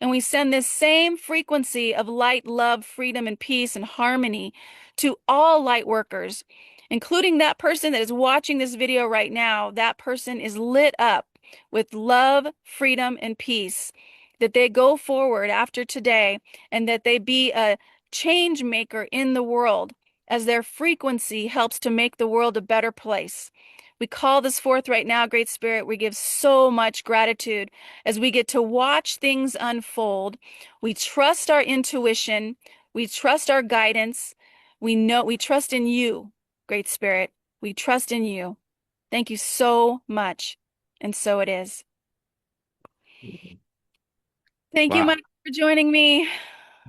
And we send this same frequency of light, love, freedom, and peace and harmony to all light workers, including that person that is watching this video right now. That person is lit up with love, freedom, and peace, that they go forward after today and that they be a change maker in the world as their frequency helps to make the world a better place. We call this forth right now, Great Spirit. We give so much gratitude as we get to watch things unfold. We trust our intuition. We trust our guidance. We trust in you, Great Spirit. We trust in you. Thank you so much. And so it is. Thank you, Wow. Mike, for joining me.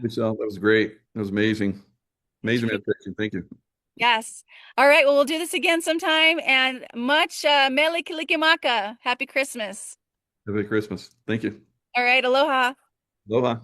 Michelle, that was great. That was amazing. Amazing meditation. Thank you. Yes. All right. Well, we'll do this again sometime. And much mele kalikimaka. Happy Christmas. Happy Christmas. Thank you. All right. Aloha. Aloha.